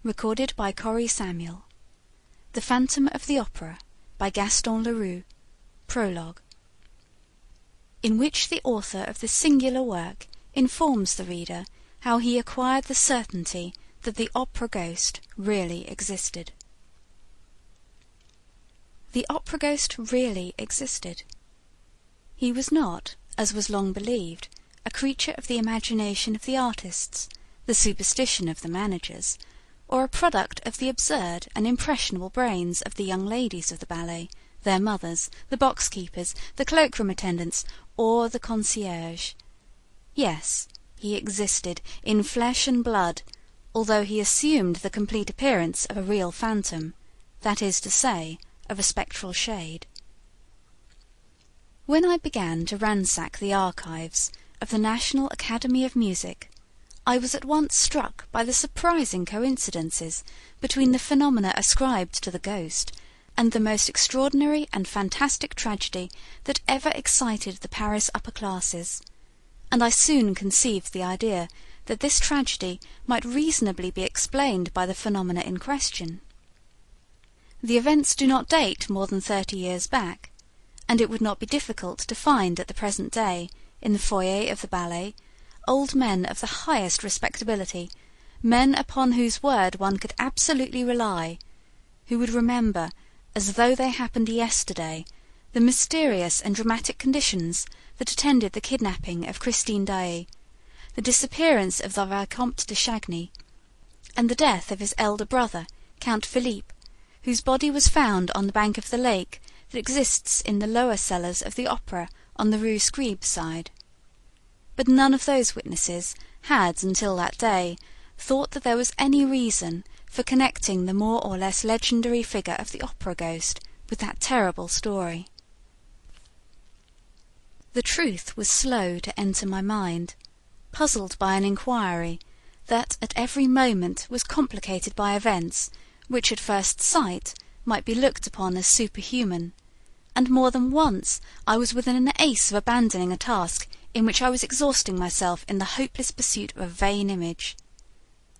Recorded by Corrie Samuel. The Phantom of the Opera, by Gaston Leroux. Prologue. In which the author of this singular work informs the reader how he acquired the certainty that the opera ghost really existed. The opera ghost really existed. He was not, as was long believed, a creature of the imagination of the artists, the superstition of the managers, or a product of the absurd and impressionable brains of the young ladies of the ballet, their mothers, the box-keepers, the cloak-room attendants, or the concierge. Yes, he existed in flesh and blood, although he assumed the complete appearance of a real phantom, that is to say, of a spectral shade. When I began to ransack the archives of the National Academy of Music, I was at once struck by the surprising coincidences between the phenomena ascribed to the ghost and the most extraordinary and fantastic tragedy that ever excited the Paris upper classes, and I soon conceived the idea that this tragedy might reasonably be explained by the phenomena in question. The events do not date more than 30 years back, and it would not be difficult to find at the present day, in the foyer of the ballet, old men of the highest respectability, men upon whose word one could absolutely rely, who would remember, as though they happened yesterday, the mysterious and dramatic conditions that attended the kidnapping of Christine Daae, the disappearance of the Vicomte de Chagny, and the death of his elder brother, Count Philippe, whose body was found on the bank of the lake that exists in the lower cellars of the Opera on the Rue Scribe side. But none of those witnesses had, until that day, thought that there was any reason for connecting the more or less legendary figure of the opera ghost with that terrible story. The truth was slow to enter my mind, puzzled by an inquiry that at every moment was complicated by events which at first sight might be looked upon as superhuman, and more than once I was within an ace of abandoning a task in which I was exhausting myself in the hopeless pursuit of a vain image.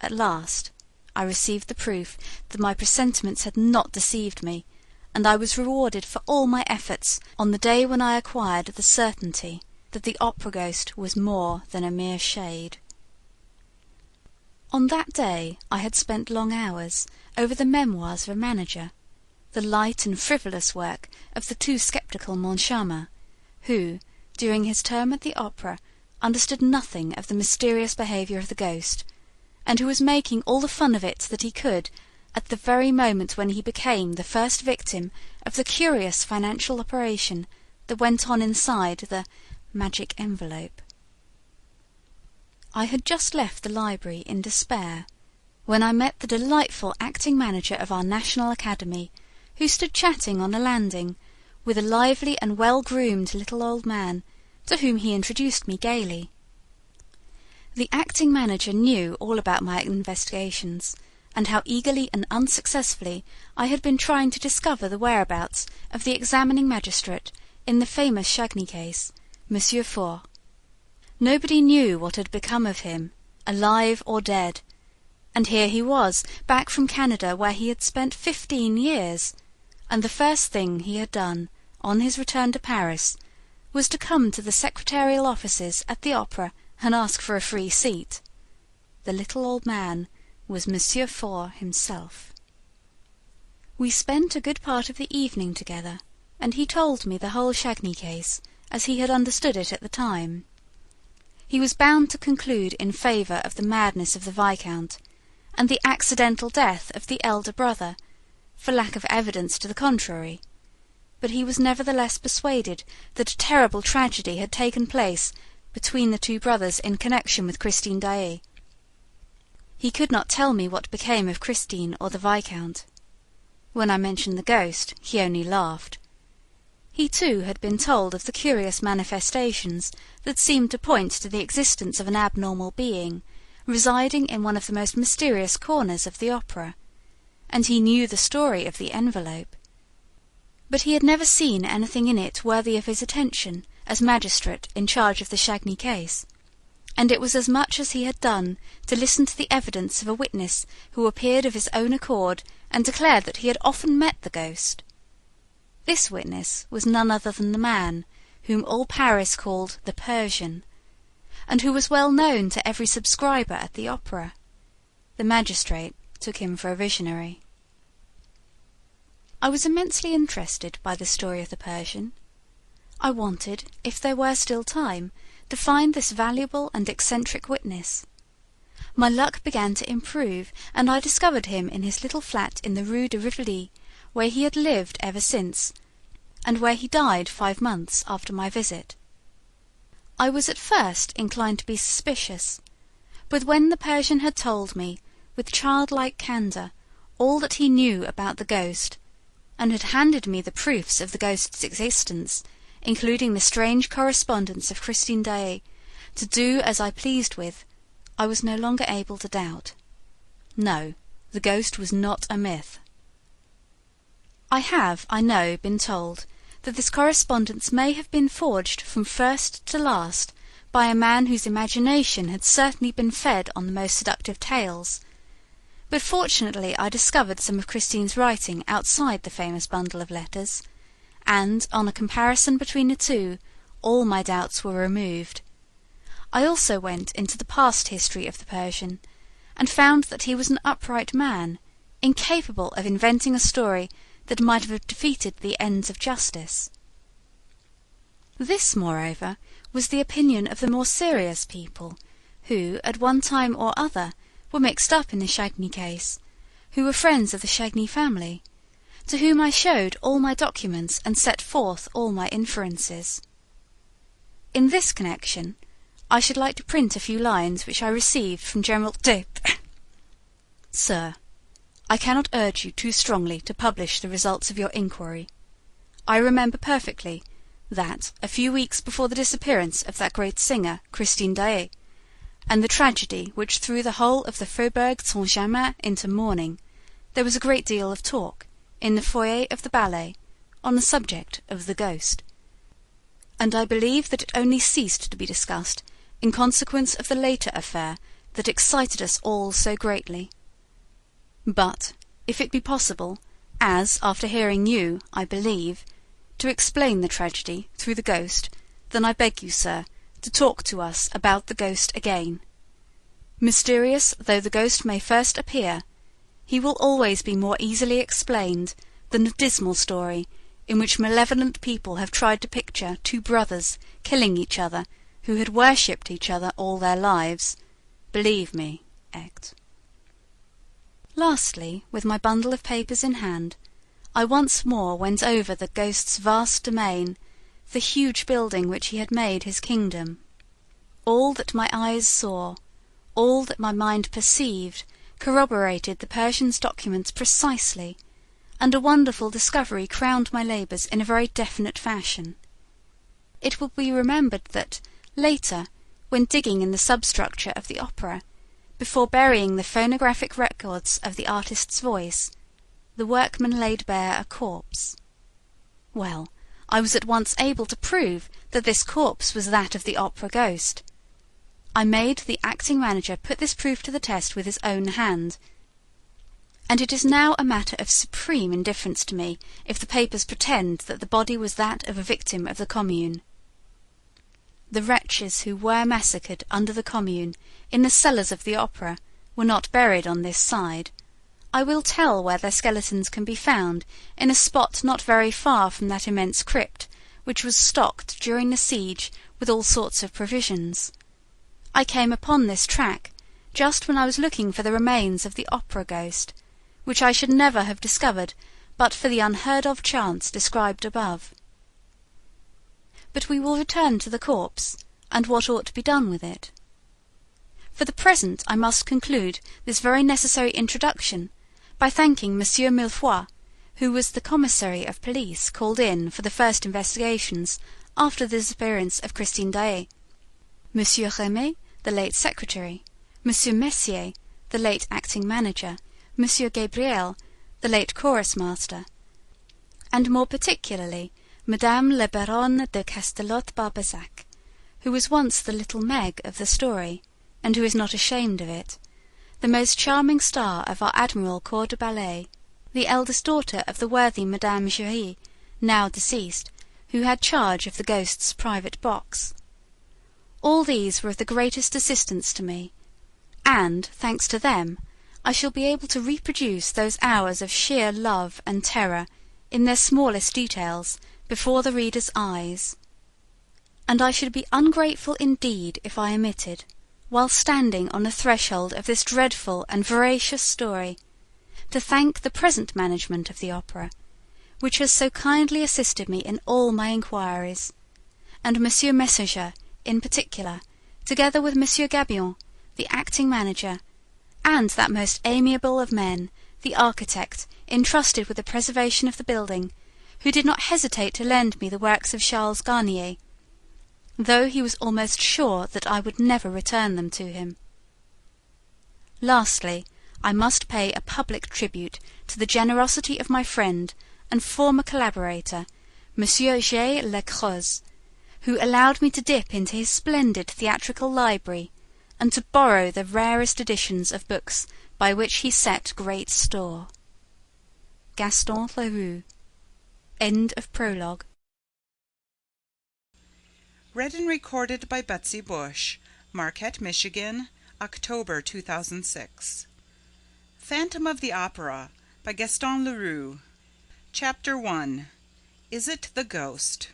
At last I received the proof that my presentiments had not deceived me, and I was rewarded for all my efforts on the day when I acquired the certainty that the opera ghost was more than a mere shade. On that day I had spent long hours over the memoirs of a manager, the light and frivolous work of the too sceptical Moncharmin, who, during his term at the opera, understood nothing of the mysterious behaviour of the ghost, and who was making all the fun of it that he could at the very moment when he became the first victim of the curious financial operation that went on inside the magic envelope. I had just left the library in despair, when I met the delightful acting manager of our National Academy, who stood chatting on a landing with a lively and well-groomed little old man, to whom he introduced me gaily. The acting manager knew all about my investigations, and how eagerly and unsuccessfully I had been trying to discover the whereabouts of the examining magistrate in the famous Chagny case, Monsieur Faure. Nobody knew what had become of him, alive or dead, and here he was, back from Canada, where he had spent 15 years, and the first thing he had done, on his return to Paris, was to come to the secretarial offices at the Opera and ask for a free seat. The little old man was Monsieur Faure himself. We spent a good part of the evening together, and he told me the whole Chagny case, as he had understood it at the time. He was bound to conclude in favour of the madness of the Viscount, and the accidental death of the elder brother, for lack of evidence to the contrary, but he was nevertheless persuaded that a terrible tragedy had taken place between the two brothers in connection with Christine Daae. He could not tell me what became of Christine or the Viscount. When I mentioned the ghost, he only laughed. He too had been told of the curious manifestations that seemed to point to the existence of an abnormal being, residing in one of the most mysterious corners of the opera, and he knew the story of the envelope. But he had never seen anything in it worthy of his attention as magistrate in charge of the Chagny case, and it was as much as he had done to listen to the evidence of a witness who appeared of his own accord and declared that he had often met the ghost. This witness was none other than the man whom all Paris called the Persian, and who was well known to every subscriber at the opera. The magistrate took him for a visionary. I was immensely interested by the story of the Persian. I wanted, if there were still time, to find this valuable and eccentric witness. My luck began to improve, and I discovered him in his little flat in the Rue de Rivoli, where he had lived ever since, and where he died 5 months after my visit. I was at first inclined to be suspicious, but when the Persian had told me, with childlike candour, all that he knew about the ghost, and had handed me the proofs of the ghost's existence, including the strange correspondence of Christine Daae, to do as I pleased with, I was no longer able to doubt. No, the ghost was not a myth. I have, I know, been told that this correspondence may have been forged from first to last by a man whose imagination had certainly been fed on the most seductive tales, but fortunately I discovered some of Christine's writing outside the famous bundle of letters, and, on a comparison between the two, all my doubts were removed. I also went into the past history of the Persian, and found that he was an upright man, incapable of inventing a story that might have defeated the ends of justice. This, moreover, was the opinion of the more serious people, who, at one time or other, were mixed up in the Chagny case, who were friends of the Chagny family, to whom I showed all my documents and set forth all my inferences. In this connection, I should like to print a few lines which I received from General D. Sir, I cannot urge you too strongly to publish the results of your inquiry. I remember perfectly that, a few weeks before the disappearance of that great singer, Christine Daae, and the tragedy which threw the whole of the Faubourg Saint-Germain into mourning, there was a great deal of talk, in the foyer of the ballet, on the subject of the ghost. And I believe that it only ceased to be discussed in consequence of the later affair that excited us all so greatly. But, if it be possible, as, after hearing you, I believe, to explain the tragedy through the ghost, then I beg you, sir, to talk to us about the ghost again. Mysterious though the ghost may first appear, he will always be more easily explained than the dismal story in which malevolent people have tried to picture two brothers killing each other who had worshipped each other all their lives. Believe me, Ect. Lastly, with my bundle of papers in hand, I once more went over the ghost's vast domain, the huge building which he had made his kingdom. All that my eyes saw, all that my mind perceived, corroborated the Persian's documents precisely, and a wonderful discovery crowned my labours in a very definite fashion. It will be remembered that, later, when digging in the substructure of the opera, before burying the phonographic records of the artist's voice, the workman laid bare a corpse. Well, I was at once able to prove that this corpse was that of the opera ghost. I made the acting manager put this proof to the test with his own hand, and it is now a matter of supreme indifference to me if the papers pretend that the body was that of a victim of the Commune. The wretches who were massacred under the Commune, in the cellars of the opera, were not buried on this side. I will tell where their skeletons can be found, in a spot not very far from that immense crypt, which was stocked during the siege with all sorts of provisions. I came upon this track just when I was looking for the remains of the opera ghost, which I should never have discovered but for the unheard-of chance described above. But we will return to the corpse, and what ought to be done with it. For the present I must conclude this very necessary introduction by thanking Monsieur Millefoy, who was the commissary of police called in for the first investigations after the disappearance of Christine Daae, Monsieur Remet, the late secretary, Monsieur Messier, the late acting manager, Monsieur Gabriel, the late chorus master, and more particularly Madame la Baronne de Castellot-Barbezac, who was once the little Meg of the story, and who is not ashamed of it, the most charming star of our admirable corps de ballet, the eldest daughter of the worthy Madame Giry, now deceased, who had charge of the Ghost's private box. All these were of the greatest assistance to me, and, thanks to them, I shall be able to reproduce those hours of sheer love and terror, in their smallest details, before the reader's eyes. And I should be ungrateful indeed if I omitted, while standing on the threshold of this dreadful and veracious story, to thank the present management of the Opera, which has so kindly assisted me in all my inquiries, and Monsieur Messager in particular, together with Monsieur Gabion, the acting manager, and that most amiable of men, the architect, entrusted with the preservation of the building, who did not hesitate to lend me the works of Charles Garnier, though he was almost sure that I would never return them to him. Lastly, I must pay a public tribute to the generosity of my friend and former collaborator, Monsieur J. Leroux, who allowed me to dip into his splendid theatrical library, and to borrow the rarest editions of books by which he set great store. Gaston Leroux. End of prologue. Read and recorded by Betsy Bush, Marquette, Michigan, October 2006. Phantom of the Opera by Gaston Leroux. Chapter 1. Is It the Ghost?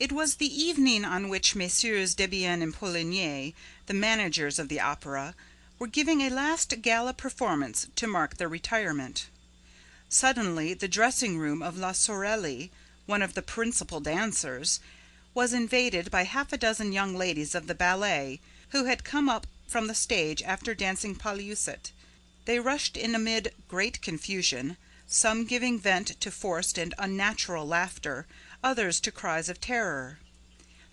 It was the evening on which Messieurs Debienne and Poligny, the managers of the opera, were giving a last gala performance to mark their retirement. Suddenly the dressing-room of La Sorelli, one of the principal dancers, was invaded by half a dozen young ladies of the ballet, who had come up from the stage after dancing Pagliuset. They rushed in amid great confusion, some giving vent to forced and unnatural laughter, others to cries of terror.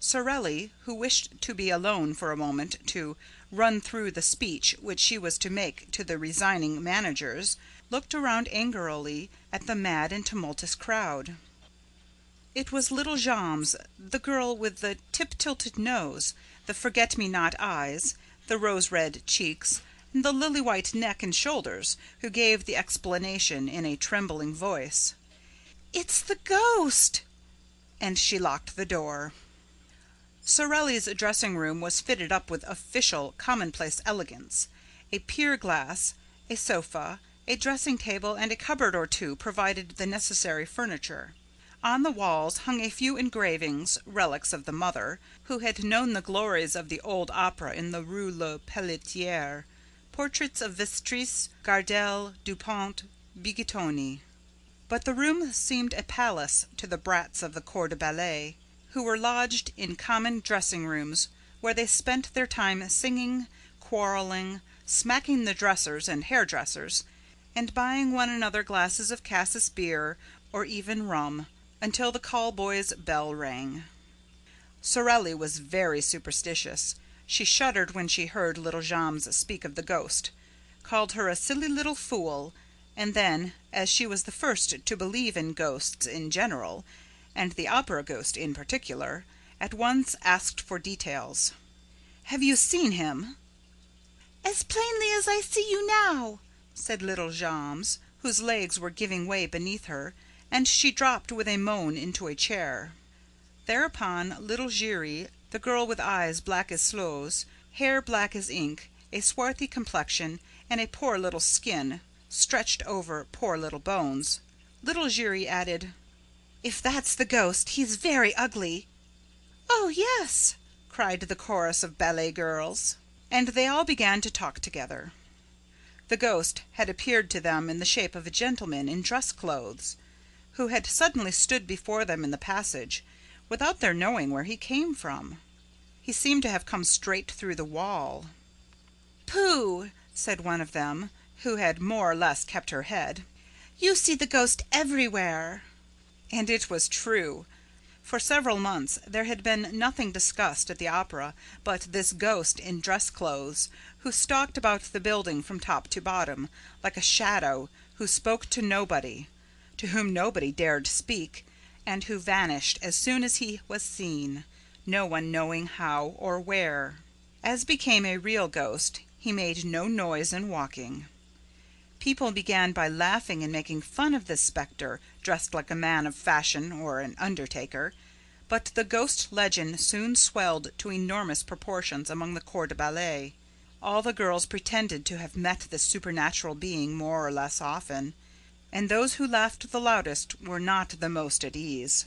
Sorelli, who wished to be alone for a moment to run through the speech which she was to make to the resigning managers, looked around angrily at the mad and tumultuous crowd. It was little Jammes, the girl with the tip-tilted nose, the forget-me-not eyes, the rose-red cheeks, and the lily-white neck and shoulders, who gave the explanation in a trembling voice. "It's the ghost!" And she locked the door. Sorelli's dressing-room was fitted up with official, commonplace elegance. A pier-glass, a sofa, a dressing-table, and a cupboard or two provided the necessary furniture. On the walls hung a few engravings, relics of the mother, who had known the glories of the old opera in the Rue Le Pelletier, portraits of Vestris, Gardel, Dupont, Bigittoni. But the room seemed a palace to the brats of the corps de ballet, who were lodged in common dressing-rooms, where they spent their time singing, quarrelling, smacking the dressers and hairdressers, and buying one another glasses of cassis beer or even rum, until the call-boy's bell rang. Sorelli was very superstitious. She shuddered when she heard little Jammes speak of the ghost, called her a silly little fool, and then, as she was the first to believe in ghosts in general, and the opera ghost in particular, at once asked for details. "Have you seen him?" "As plainly as I see you now," said little Jammes, whose legs were giving way beneath her, and she dropped with a moan into a chair. Thereupon little Giry, the girl with eyes black as sloes, hair black as ink, a swarthy complexion, and a poor little skin, stretched over poor little bones, little Giry added, "If that's the ghost, he's very ugly." "Oh, yes!" cried the chorus of ballet girls, and they all began to talk together. The ghost had appeared to them in the shape of a gentleman in dress clothes, who had suddenly stood before them in the passage, without their knowing where he came from. He seemed to have come straight through the wall. "Pooh!" said one of them, who had more or less kept her head. "You see the ghost everywhere." And it was true. For several months there had been nothing discussed at the opera but this ghost in dress clothes, who stalked about the building from top to bottom, like a shadow, who spoke to nobody, to whom nobody dared speak, and who vanished as soon as he was seen, no one knowing how or where. As became a real ghost, he made no noise in walking. People began by laughing and making fun of this specter dressed like a man of fashion or an undertaker, but the ghost legend soon swelled to enormous proportions among the corps de ballet. All the girls pretended to have met this supernatural being more or less often, and those who laughed the loudest were not the most at ease.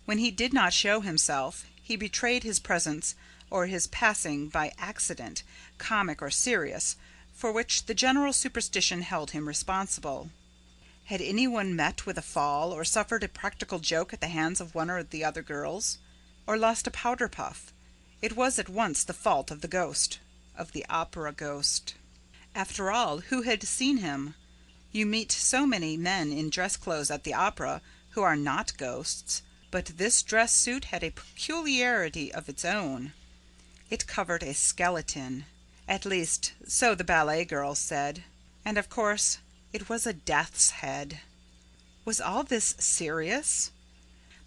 When he did not show himself, he betrayed his presence or his passing by accident, comic or serious, for which the general superstition held him responsible. Had anyone met with a fall, or suffered a practical joke at the hands of one or the other girls, or lost a powder puff, it was at once the fault of the ghost, of the opera ghost. After all, who had seen him? You meet so many men in dress clothes at the opera who are not ghosts, but this dress suit had a peculiarity of its own. It covered a skeleton. At least, so the ballet girls said. And, of course, it was a death's head. Was all this serious?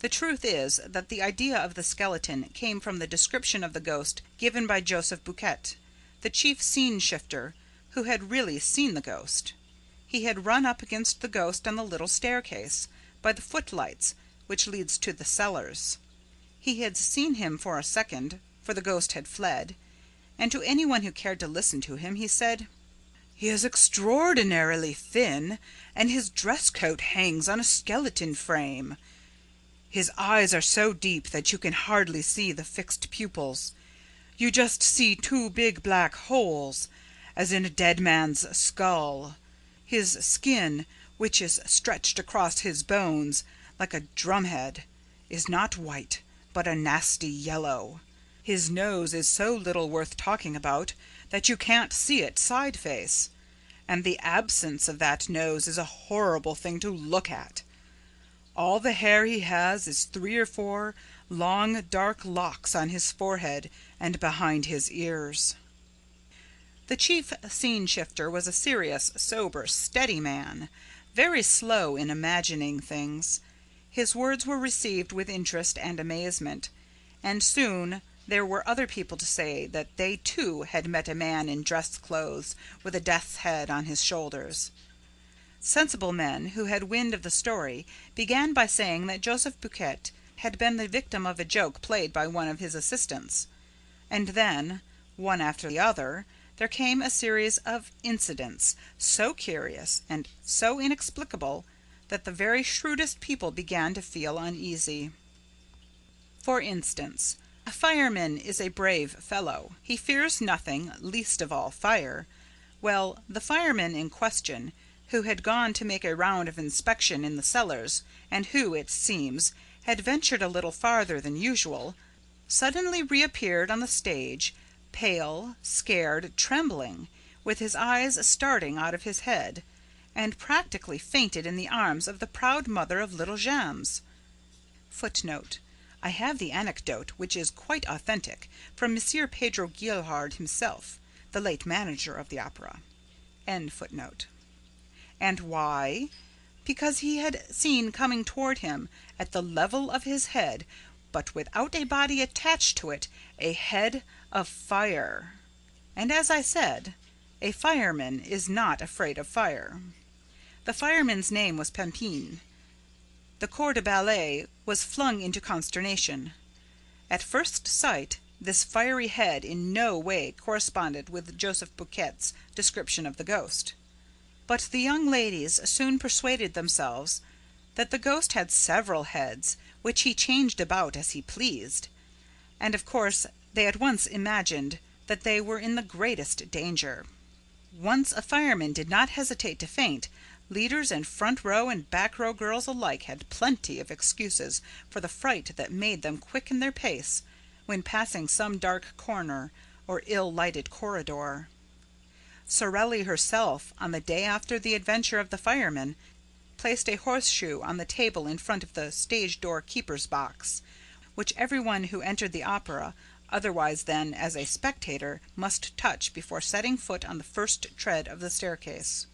The truth is that the idea of the skeleton came from the description of the ghost given by Joseph Buquet, the chief scene shifter, who had really seen the ghost. He had run up against the ghost on the little staircase, by the footlights, which leads to the cellars. He had seen him for a second, for the ghost had fled, and to anyone who cared to listen to him he said, "He is extraordinarily thin, and his dress coat hangs on a skeleton frame. His eyes are so deep that you can hardly see the fixed pupils. You just see two big black holes, as in a dead man's skull. His skin, which is stretched across his bones like a drumhead, is not white, but a nasty yellow. His nose is so little worth talking about that you can't see it side face, and the absence of that nose is a horrible thing to look at. All the hair he has is 3 or 4 long dark locks on his forehead and behind his ears." The chief scene shifter was a serious, sober, steady man, very slow in imagining things. His words were received with interest and amazement, and soon there were other people to say that they too had met a man in dress clothes with a death's head on his shoulders. Sensible men who had wind of the story began by saying that Joseph Buquet had been the victim of a joke played by one of his assistants. And then, one after the other, there came a series of incidents so curious and so inexplicable that the very shrewdest people began to feel uneasy. For instance, a fireman is a brave fellow. He fears nothing, least of all fire. Well, the fireman in question, who had gone to make a round of inspection in the cellars, and who, it seems, had ventured a little farther than usual, suddenly reappeared on the stage, pale, scared, trembling, with his eyes starting out of his head, and practically fainted in the arms of the proud mother of little Jammes. Footnote: I have the anecdote, which is quite authentic, from Monsieur Pedro Guilhard himself, the late manager of the opera. End footnote. And why? Because he had seen coming toward him, at the level of his head, but without a body attached to it, a head of fire. And as I said, a fireman is not afraid of fire. The fireman's name was Pampin. The corps de ballet was flung into consternation. At first sight, this fiery head in no way corresponded with Joseph Buquet's description of the ghost. But the young ladies soon persuaded themselves that the ghost had several heads, which he changed about as he pleased, and of course they at once imagined that they were in the greatest danger. Once a fireman did not hesitate to faint, leaders and front row and back row girls alike had plenty of excuses for the fright that made them quicken their pace when passing some dark corner or ill-lighted corridor. Sorelli herself, on the day after the adventure of the fireman, placed a horseshoe on the table in front of the stage door keeper's box, which everyone who entered the opera, otherwise than as a spectator, must touch before setting foot on the first tread of the staircase.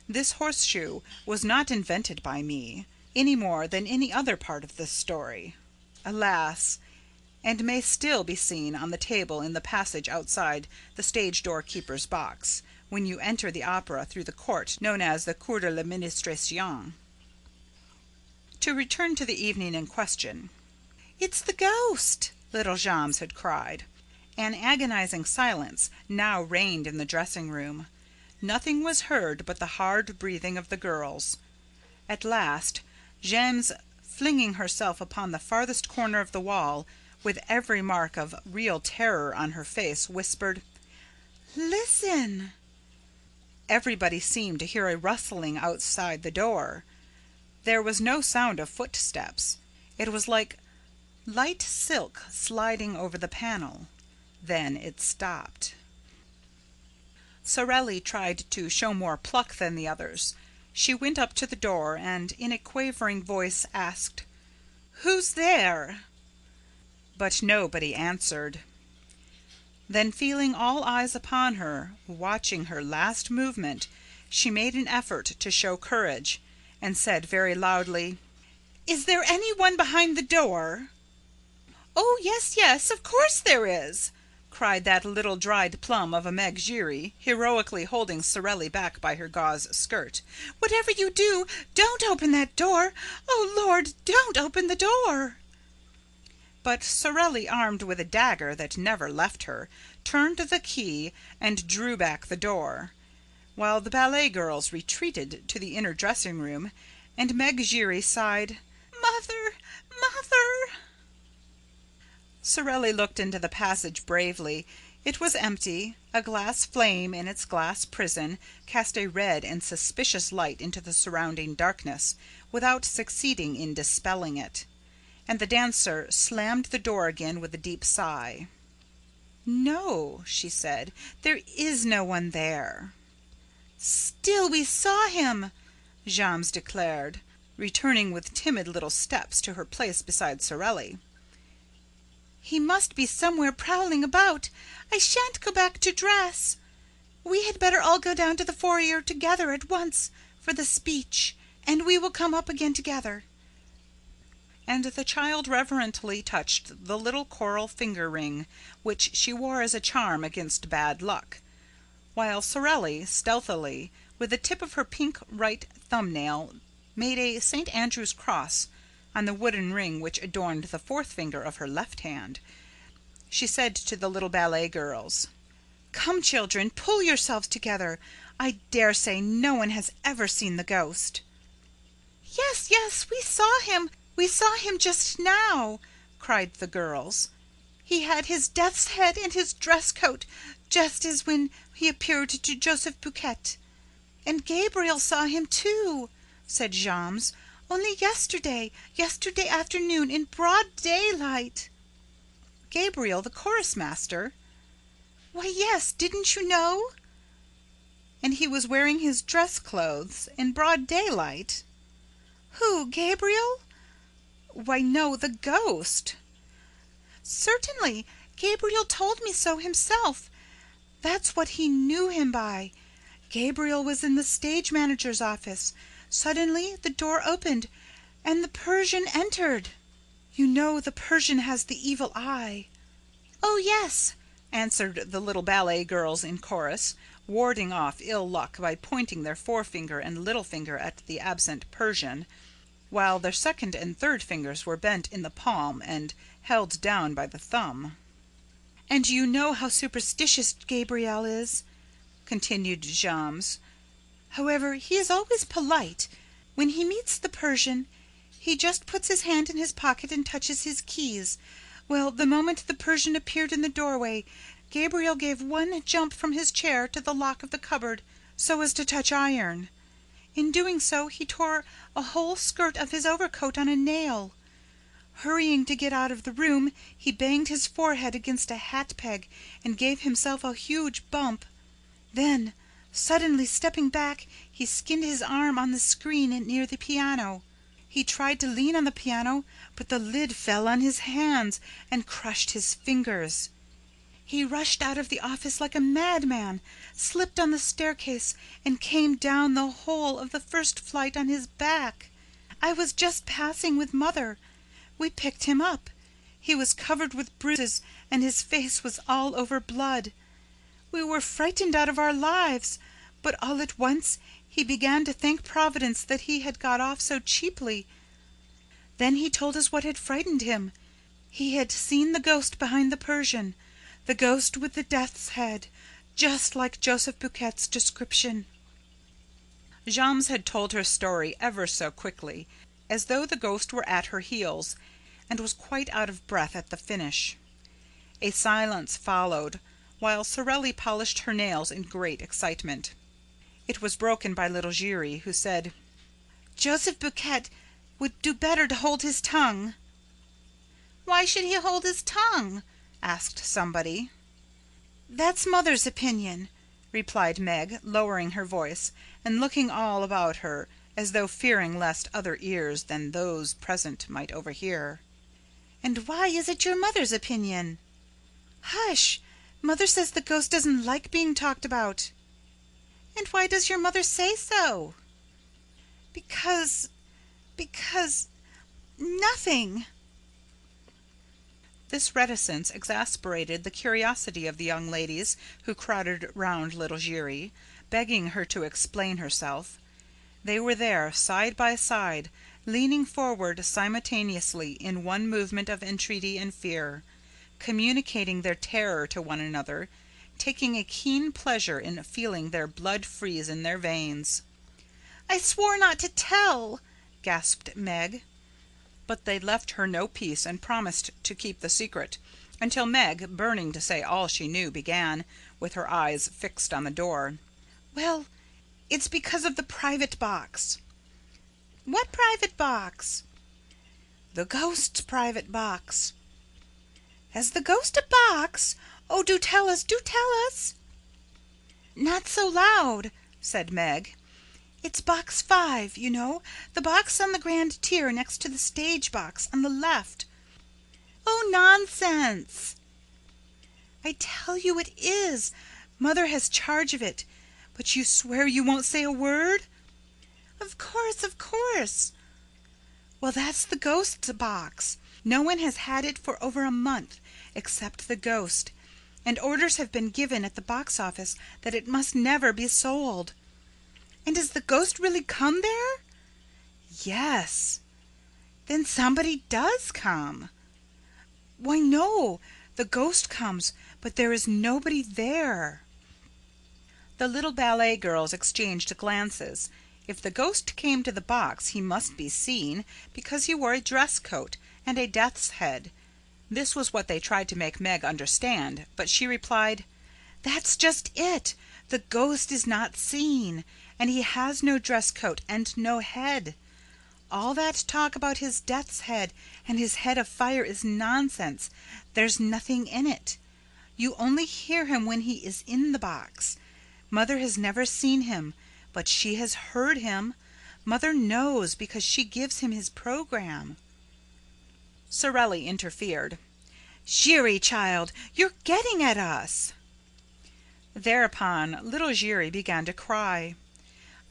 This horseshoe was not invented by me, any more than any other part of this story. Alas! and may still be seen on the table in the passage outside the stage door-keeper's box, when you enter the opera through the court known as the Cour de l'Administration. To return to the evening in question. "It's the ghost!" little Jammes had cried. An agonizing silence now reigned in the dressing-room. Nothing was heard but the hard breathing of the girls. At last, Jammes, flinging herself upon the farthest corner of the wall, with every mark of real terror on her face, whispered, "Listen!" Everybody seemed to hear a rustling outside the door. There was no sound of footsteps. It was like light silk sliding over the panel. Then it stopped. Sorelli tried to show more pluck than the others. She went up to the door and, in a quavering voice, asked, "Who's there?" But nobody answered. Then, feeling all eyes upon her, watching her last movement, she made an effort to show courage, and said very loudly, "Is there any one behind the door?" "Oh, yes, yes, of course there is!" cried that little dried plum of a Meg Giry, heroically holding Sorelli back by her gauze skirt. "Whatever you do, don't open that door! Oh, Lord, don't open the door!" But Sorelli, armed with a dagger that never left her, turned the key and drew back the door, while the ballet girls retreated to the inner dressing-room, and Meg Giry sighed, "Mother, Mother!" Sorelli looked into the passage bravely. It was empty. A glass flame in its glass prison cast a red and suspicious light into the surrounding darkness, without succeeding in dispelling it. And the dancer slammed the door again with a deep sigh. "No," she said, "there is no one there." "Still, we saw him," Jammes declared, returning with timid little steps to her place beside Sorelli. "He must be somewhere prowling about. I shan't go back to dress. We had better all go down to the foyer together at once for the speech, and we will come up again together." And the child reverently touched the little coral finger ring which she wore as a charm against bad luck, while Sorelli, stealthily, with the tip of her pink right thumb-nail, made a St. Andrew's cross on the wooden ring which adorned the fourth finger of her left hand. She said to the little ballet girls, "Come, children, pull yourselves together. I dare say no one has ever seen the ghost." "Yes, yes, we saw him. We saw him just now," cried the girls. "He had his death's head and his dress coat, just as when he appeared to Joseph Buquet. And Gabriel saw him too," said Jammes, "only yesterday afternoon in broad daylight." "Gabriel, the chorus master?" "Why, yes, didn't you know?" "And he was wearing his dress clothes in broad daylight?" "Who, Gabriel?" "Why, no, the ghost." "Certainly. Gabriel told me so himself. That's what he knew him by. Gabriel was in the stage manager's office. Suddenly the door opened and the Persian entered. You know the Persian has the evil eye." "Oh, yes," answered the little ballet girls in chorus, warding off ill luck by pointing their forefinger and little finger at the absent Persian, while their second and third fingers were bent in the palm and held down by the thumb. "And you know how superstitious Gabriel is," continued Jammes. "However, he is always polite. When he meets the Persian, he just puts his hand in his pocket and touches his keys. Well, the moment the Persian appeared in the doorway, Gabriel gave one jump from his chair to the lock of the cupboard, so as to touch iron. In doing so, he tore a whole skirt of his overcoat on a nail. Hurrying to get out of the room, he banged his forehead against a hat peg and gave himself a huge bump. Then, suddenly stepping back, he skinned his arm on the screen near the piano. He tried to lean on the piano, but the lid fell on his hands and crushed his fingers. He rushed out of the office like a madman, slipped on the staircase, and came down the whole of the first flight on his back. I was just passing with Mother. We picked him up. He was covered with bruises and his face was all over blood. We were frightened out of our lives, but all at once he began to thank Providence that he had got off so cheaply. Then he told us what had frightened him. He had seen the ghost behind the Persian, the ghost with the death's head, just like Joseph Buquet's description." Jammes had told her story ever so quickly, as though the ghost were at her heels, and was quite out of breath at the finish. A silence followed, while Sorelli polished her nails in great excitement. It was broken by little Giry, who said, "Joseph Buquet would do better to hold his tongue." "Why should he hold his tongue?" asked somebody. "That's mother's opinion," replied Meg, lowering her voice and looking all about her as though fearing lest other ears than those present might overhear. "And why is it your mother's opinion?" "Hush! Mother says the ghost doesn't like being talked about." "And why does your mother say so?" Because nothing." This reticence exasperated the curiosity of the young ladies who crowded round little Giry, begging her to explain herself. They were there, side by side, leaning forward simultaneously in one movement of entreaty and fear, communicating their terror to one another, taking a keen pleasure in feeling their blood freeze in their veins. "I swore not to tell," gasped Meg. But they left her no peace and promised to keep the secret, until Meg, burning to say all she knew, began, with her eyes fixed on the door. "Well, it's because of the private box." "What private box?" "The ghost's private box." "Has the ghost a box? Oh, do tell us, do tell us." "Not so loud," said Meg. "It's box 5, you know, the box on the grand tier next to the stage box on the left." "Oh, nonsense!" "I tell you it is. Mother has charge of it. But you swear you won't say a word?" "Of course, of course." "Well, that's the ghost's box. No one has had it for over a month, except the ghost, and orders have been given at the box office that it must never be sold." "And does the ghost really come there?" "Yes." "Then somebody does come." "Why, no, the ghost comes, but there is nobody there." The little ballet girls exchanged glances. If the ghost came to the box he must be seen, because he wore a dress coat and a death's head. This was what they tried to make Meg understand, but she replied, "That's just it. The ghost is not seen, and he has no dress coat and no head. All that talk about his death's head and his head of fire is nonsense. There's nothing in it. You only hear him when he is in the box. Mother has never seen him, but she has heard him. Mother knows because she gives him his program." Sorelli interfered. "Giry, child, you're getting at us." Thereupon little Giry began to cry.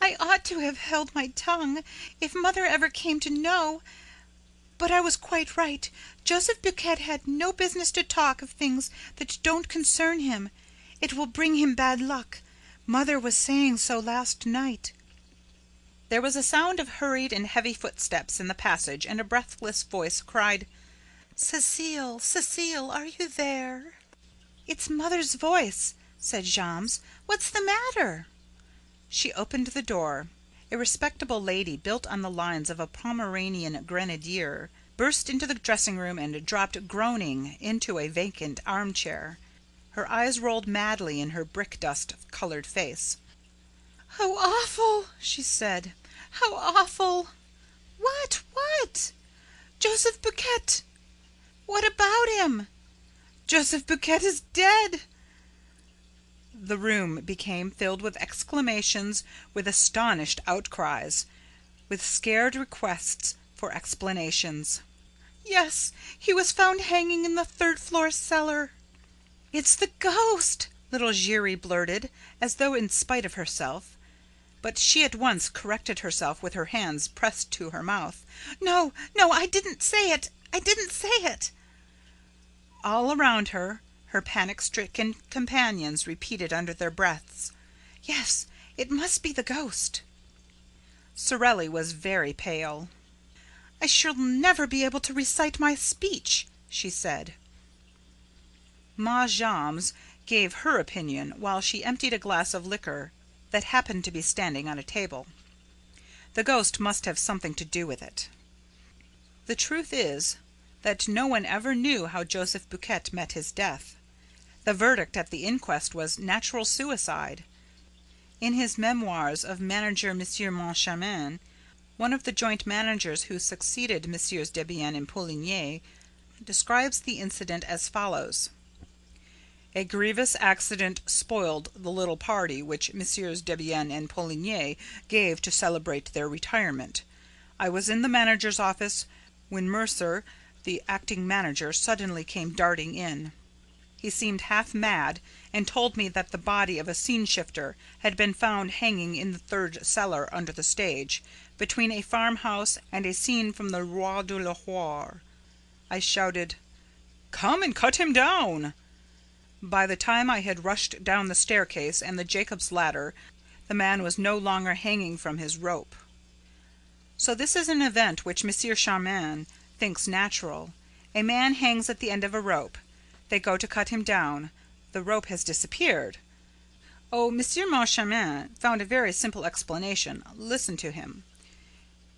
"I ought to have held my tongue if Mother ever came to know. But I was quite right. Joseph Buquet had no business to talk of things that don't concern him. It will bring him bad luck. Mother was saying so last night." There was a sound of hurried and heavy footsteps in the passage, and a breathless voice cried, "Cecile, Cecile, are you there?" "It's Mother's voice," said Jammes. "What's the matter?" She opened the door. A respectable lady, built on the lines of a Pomeranian grenadier, burst into the dressing room and dropped groaning into a vacant armchair. Her eyes rolled madly in her brick-dust colored face. "How awful!" she said. "How awful!" "What? What?" "Joseph Buquet." "What about him?" "Joseph Buquet is dead." The room became filled with exclamations, with astonished outcries, with scared requests for explanations. "Yes, he was found hanging in the third-floor cellar." "It's the ghost!" little Giry blurted, as though in spite of herself. But she at once corrected herself with her hands pressed to her mouth. "No, no, I didn't say it. I didn't say it." All around her, her panic-stricken companions repeated under their breaths, "Yes, it must be the ghost." Sorelli was very pale. "I shall never be able to recite my speech," she said. Ma Jammes gave her opinion while she emptied a glass of liquor that happened to be standing on a table. The ghost must have something to do with it. The truth is that no one ever knew how Joseph Buquet met his death. The verdict at the inquest was natural suicide. In his memoirs of Manager M. Moncharmin, one of the joint managers who succeeded Messieurs Debienne and Poligny describes the incident as follows: "A grievous accident spoiled the little party which Messieurs Debienne and Poligny gave to celebrate their retirement. I was in the manager's office when Mercer, the acting manager, suddenly came darting in. He seemed half mad and told me that the body of a scene shifter had been found hanging in the third cellar under the stage, between a farmhouse and a scene from the Roi de Lahore. I shouted, 'Come and cut him down!' By the time I had rushed down the staircase and the Jacob's ladder, the man was no longer hanging from his rope. So this is an event which M. Charmin thinks natural. A man hangs at the end of a rope. They go to cut him down. The rope has disappeared. Oh, M. Moncharmin found a very simple explanation. Listen to him.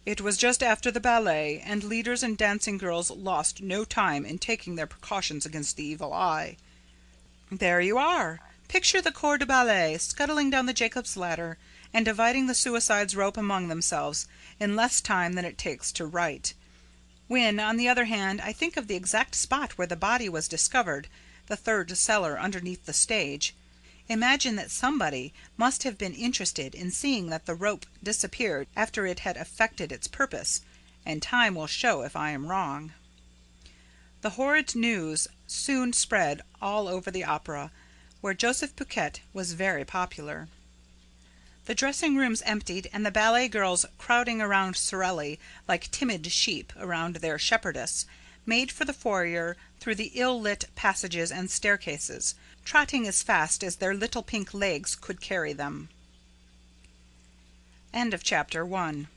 It was just after the ballet, and leaders and dancing girls lost no time in taking their precautions against the evil eye. There you are. Picture the corps de ballet scuttling down the Jacob's ladder and dividing the suicide's rope among themselves in less time than it takes to write. When, on the other hand, I think of the exact spot where the body was discovered, the third cellar underneath the stage, imagine that somebody must have been interested in seeing that the rope disappeared after it had effected its purpose, and time will show if I am wrong." The horrid news soon spread all over the Opera, where Joseph Buquet was very popular. The dressing rooms emptied, and the ballet girls, crowding around Sorelli like timid sheep around their shepherdess, made for the foyer through the ill-lit passages and staircases, trotting as fast as their little pink legs could carry them. End of chapter 1.